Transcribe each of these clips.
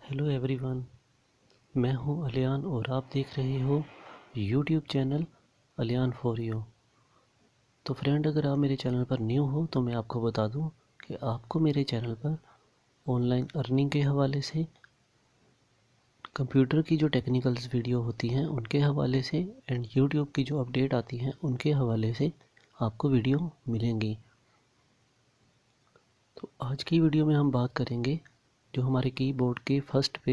Hello everyone, मैं हूं अलियान और आप देख रहे हो यूट्यूब चैनल अलियान फॉर यू। तो फ्रेंड, अगर आप मेरे चैनल पर न्यू हो तो मैं आपको बता दूं कि आपको मेरे चैनल पर ऑनलाइन अर्निंग के हवाले से, कंप्यूटर की जो टेक्निकल्स वीडियो होती हैं उनके हवाले से एंड यूट्यूब की जो अपडेट आती हैं उनके हवाले से आपको वीडियो मिलेंगी। तो आज की वीडियो में हम बात करेंगे जो हमारे कीबोर्ड के फर्स्ट पे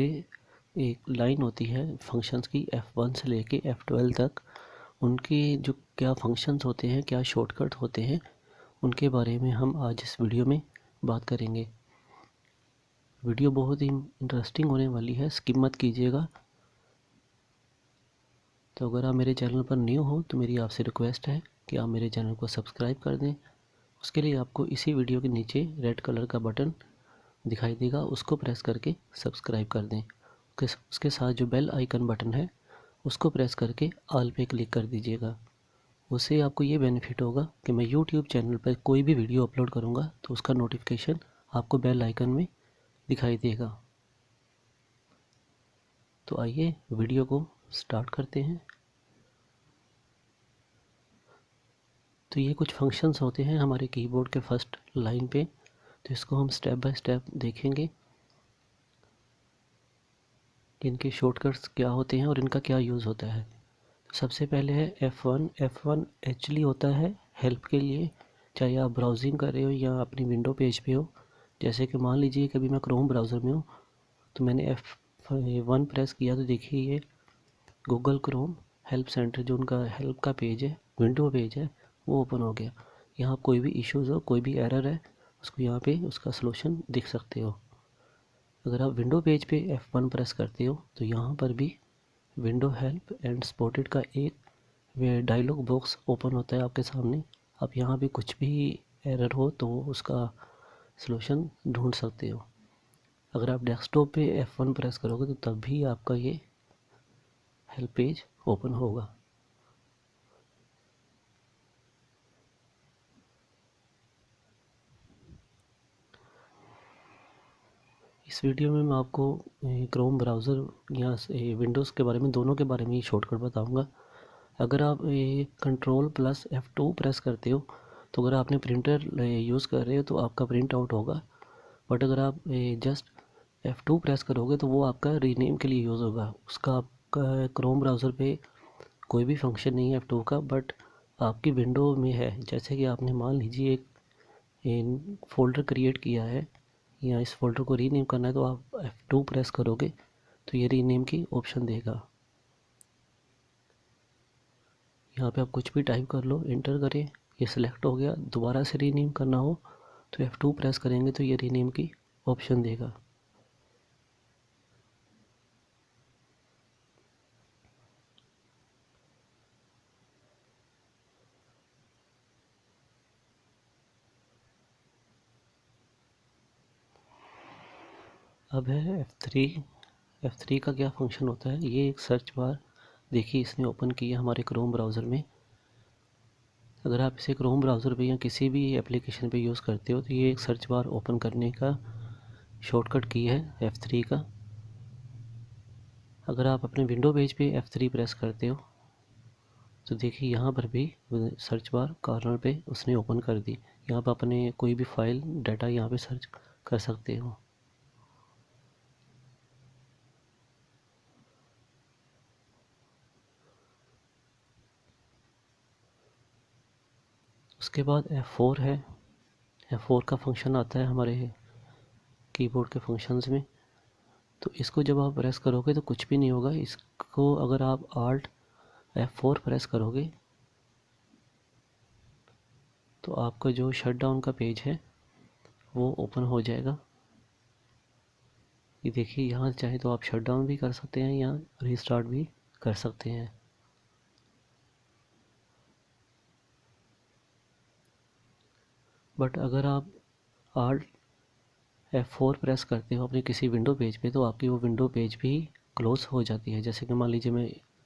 एक लाइन होती है फंक्शंस की, F1 से लेके F12 तक, उनके जो क्या फंक्शंस होते हैं, क्या शॉर्टकट होते हैं, उनके बारे में हम आज इस वीडियो में बात करेंगे। वीडियो बहुत ही इंटरेस्टिंग होने वाली है, स्किप मत कीजिएगा। तो अगर आप मेरे चैनल पर न्यू हो तो मेरी आपसे रिक्वेस्ट है कि आप मेरे चैनल को सब्सक्राइब कर दें। उसके लिए आपको इसी वीडियो के नीचे रेड कलर का बटन दिखाई देगा, उसको प्रेस करके सब्सक्राइब कर दें। उसके साथ जो बेल आइकन बटन है उसको प्रेस करके ऑल पे क्लिक कर दीजिएगा। उससे आपको ये बेनिफिट होगा कि मैं यूट्यूब चैनल पर कोई भी वीडियो अपलोड करूँगा तो उसका नोटिफिकेशन आपको बेल आइकन में दिखाई देगा। तो आइए वीडियो को स्टार्ट करते हैं। तो ये कुछ फंक्शंस होते हैं हमारे कीबोर्ड के फर्स्ट लाइन पे, तो इसको हम स्टेप बाय स्टेप देखेंगे कि इनके शॉर्टकट्स क्या होते हैं और इनका क्या यूज़ होता है। तो सबसे पहले है F1। F1 एक्चुअली होता है हेल्प के लिए, चाहे आप ब्राउजिंग कर रहे हो या अपनी विंडो पेज पे हो। जैसे कि मान लीजिए कभी मैं क्रोम ब्राउज़र में हूँ तो मैंने F1 प्रेस किया तो देखिए ये गूगल क्रोम हेल्प सेंटर, जो उनका हेल्प का पेज है, विंडो पेज है, वो ओपन हो गया। यहाँ कोई भी इश्यूज़ हो, कोई भी एरर है, उसको यहाँ पे उसका सलूशन दिख सकते हो। अगर आप विंडो पेज पे F1 प्रेस करते हो तो यहाँ पर भी विंडो हेल्प एंड स्पॉटेड का एक डायलॉग बॉक्स ओपन होता है आपके सामने। आप यहाँ भी कुछ भी एरर हो तो उसका सलूशन ढूंढ सकते हो। अगर आप डेस्कटॉप पे F1 प्रेस करोगे तो तब भी आपका ये हेल्प पेज ओपन होगा। इस वीडियो में मैं आपको क्रोम ब्राउज़र या विंडोज़ के बारे में, दोनों के बारे में ही शॉर्टकट बताऊंगा। अगर आप कंट्रोल प्लस F2 प्रेस करते हो तो अगर आपने प्रिंटर यूज़ कर रहे हो तो आपका प्रिंट आउट होगा। बट अगर आप जस्ट F2 प्रेस करोगे तो वो आपका रीनेम के लिए यूज़ होगा। उसका आपका क्रोम ब्राउज़र पे कोई भी फंक्शन नहीं है F2 का, बट आपकी विंडो में है। जैसे कि आपने मान लीजिए एक फ़ोल्डर क्रिएट किया है या इस फोल्डर को रीनेम करना है तो आप F2 प्रेस करोगे तो ये रीनेम की ऑप्शन देगा। यहाँ पे आप कुछ भी टाइप कर लो, इंटर करें, ये सिलेक्ट हो गया। दोबारा से रीनेम करना हो तो F2 प्रेस करेंगे तो ये रीनेम की ऑप्शन देगा। अब है F3। F3 का क्या फंक्शन होता है, ये एक सर्च बार देखिए इसने ओपन किया हमारे क्रोम ब्राउज़र में। अगर आप इसे क्रोम ब्राउज़र पे या किसी भी एप्लीकेशन पे यूज़ करते हो तो ये एक सर्च बार ओपन करने का शॉर्टकट की है F3 का। अगर आप अपने विंडो पेज पे F3 प्रेस करते हो तो देखिए यहाँ पर भी सर्च बार कॉर्नर पे उसने ओपन कर दी। यहाँ पर अपने कोई भी फाइल डाटा यहाँ पे सर्च कर सकते हो। उसके बाद F4 है। F4 का फंक्शन आता है हमारे कीबोर्ड के फंक्शंस में। तो इसको जब आप प्रेस करोगे तो कुछ भी नहीं होगा। इसको अगर आप Alt F4 प्रेस करोगे तो आपका जो शट डाउन का पेज है वो ओपन हो जाएगा। ये देखिए यहाँ चाहे तो आप शट डाउन भी कर सकते हैं या रीस्टार्ट भी कर सकते हैं। बट अगर आप Alt F4 प्रेस करते हो अपने किसी विंडो पेज पे तो आपकी वो विंडो पेज भी क्लोज़ हो जाती है। जैसे कि मान लीजिए मैं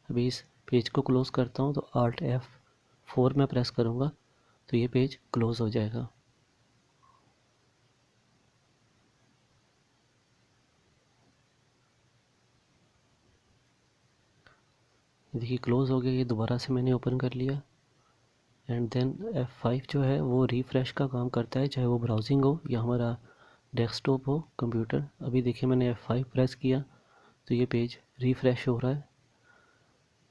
अभी इस पेज को क्लोज़ करता हूँ तो Alt F4 मैं प्रेस करूँगा तो ये पेज क्लोज़ हो जाएगा। देखिए क्लोज़ हो गया, ये दोबारा से मैंने ओपन कर लिया। एंड देन F5 जो है वो रिफ़्रेश का काम करता है, चाहे वो ब्राउजिंग हो या हमारा डेस्कटॉप हो कंप्यूटर। अभी देखिए मैंने F5 प्रेस किया तो ये पेज रिफ़्रेश हो रहा है।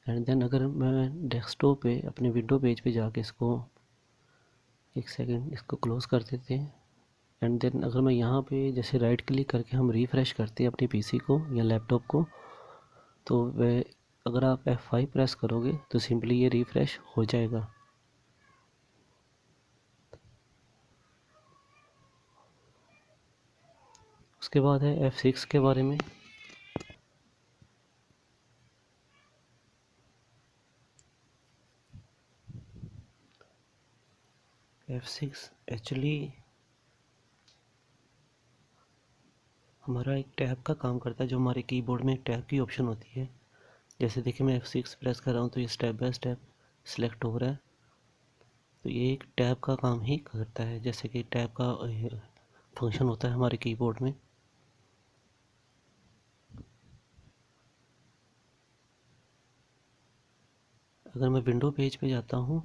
एंड देन अगर मैं डेस्कटॉप पे अपने विंडो पेज पे जाके इसको एक सेकेंड इसको क्लोज़ कर देते हैं। एंड देन अगर मैं यहाँ पे जैसे राइट क्लिक करके हम रिफ़्रेश करते हैं अपने पीसी को या लैपटॉप को, तो वह अगर आप F5 प्रेस करोगे तो सिंपली ये रिफ़्रेश हो जाएगा। उसके बाद है F6 के बारे में। F6 एक्चुअली हमारा एक टैब का काम करता है, जो हमारे कीबोर्ड में एक टैब की ऑप्शन होती है। जैसे देखिए मैं F6 प्रेस कर रहा हूँ तो ये स्टेप बाय स्टेप सिलेक्ट हो रहा है। तो ये एक टैब का काम ही करता है, जैसे कि टैब का फंक्शन होता है हमारे कीबोर्ड में। अगर मैं विंडो पेज पे जाता हूँ,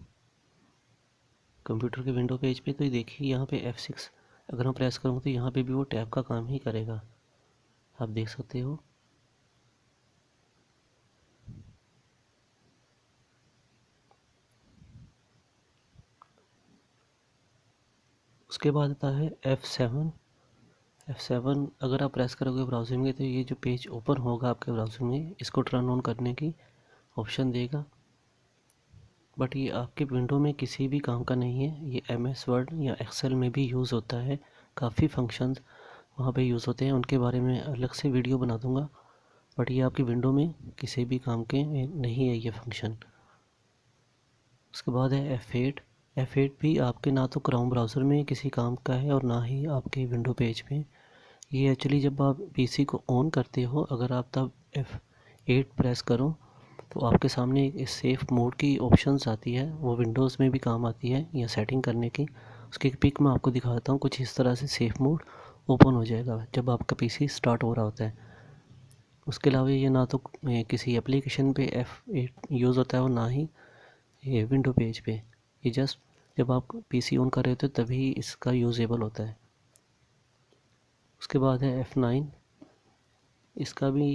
कंप्यूटर के विंडो पेज पे, तो ये देखिए यहाँ पे F6 अगर मैं प्रेस करूँ तो यहाँ पे भी वो टैब का काम ही करेगा, आप देख सकते हो। उसके बाद आता है F7 अगर आप प्रेस करोगे ब्राउज़र में तो ये जो पेज ओपन होगा आपके ब्राउज़र में, इसको टर्न ऑन करने की ऑप्शन देगा। बट ये आपके विंडो में किसी भी काम का नहीं है, ये MS वर्ड या एक्सेल में भी यूज़ होता है। काफ़ी फंक्शंस वहाँ पे यूज़ होते हैं, उनके बारे में अलग से वीडियो बना दूँगा। बट ये आपकी विंडो में किसी भी काम के नहीं है ये फंक्शन। उसके बाद है F8 भी आपके ना तो क्रोम ब्राउज़र में किसी काम का है और ना ही आपके विंडो पेज पे। ये एक्चुअली जब आप पीसी को ऑन करते हो, अगर आप तब F8 प्रेस करो तो आपके सामने एक सेफ़ मोड की ऑप्शंस आती है, वो विंडोज़ में भी काम आती है या सेटिंग करने की। उसकी एक पिक मैं आपको दिखाता हूँ। कुछ इस तरह से सेफ़ मोड ओपन हो जाएगा जब आपका पीसी स्टार्ट हो रहा होता है। उसके अलावा ये ना तो किसी एप्लीकेशन पे F8 यूज़ होता है और ना ही ये विंडो पेज पे। ये जस्ट जब आप पीसी ऑन कर रहे होते हो तभी इसका यूज़ेबल होता है। उसके बाद है F9। इसका भी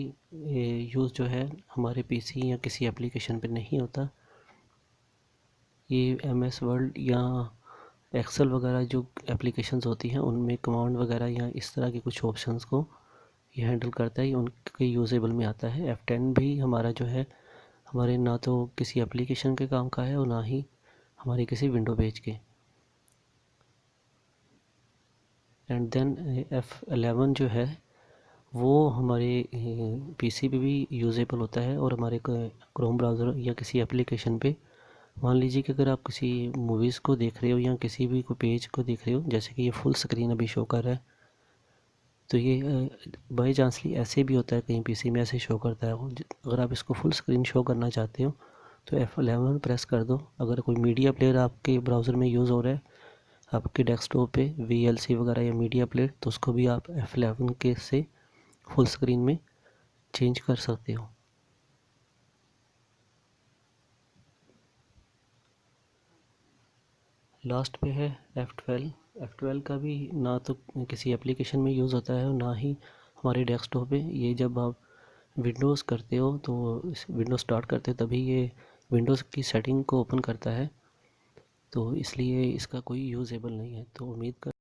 यूज़ जो है हमारे पीसी या किसी एप्लीकेशन पे नहीं होता। ये MS वर्ड या एक्सेल वगैरह जो एप्लीकेशंस होती हैं उनमें कमांड वगैरह या इस तरह के कुछ ऑप्शंस को ये हैंडल करता है, उनके यूज़ेबल में आता है। F10 भी हमारा जो है हमारे ना तो किसी एप्लीकेशन के काम का है और ना ही हमारे किसी विंडो पेज के। एंड देन F11 जो है वो हमारे पीसी पे भी यूज़ेबल होता है और हमारे क्रोम ब्राउज़र या किसी एप्लीकेशन पे। मान लीजिए कि अगर आप किसी मूवीज़ को देख रहे हो या किसी भी को पेज को देख रहे हो, जैसे कि ये फुल स्क्रीन अभी शो कर रहा है, तो ये बाई चांसली ऐसे भी होता है, कहीं पीसी में ऐसे शो करता है वो। अगर आप इसको फुल स्क्रीन शो करना चाहते हो तो F11 प्रेस कर दो। अगर कोई मीडिया प्लेयर आपके ब्राउज़र में यूज़ हो रहा है आपके डेस्कटॉप पे, VLC वगैरह या मीडिया प्लेयर, तो उसको भी आप F11 के से फुल स्क्रीन में चेंज कर सकते हो। लास्ट पे है F12 का भी ना तो किसी एप्लीकेशन में यूज़ होता है और ना ही हमारे डेस्कटॉप पे। ये जब आप विंडोज़ करते हो तो विंडोज़ स्टार्ट करते हो तभी ये विंडोज़ की सेटिंग को ओपन करता है, तो इसलिए इसका कोई यूज़ेबल नहीं है। तो उम्मीद कर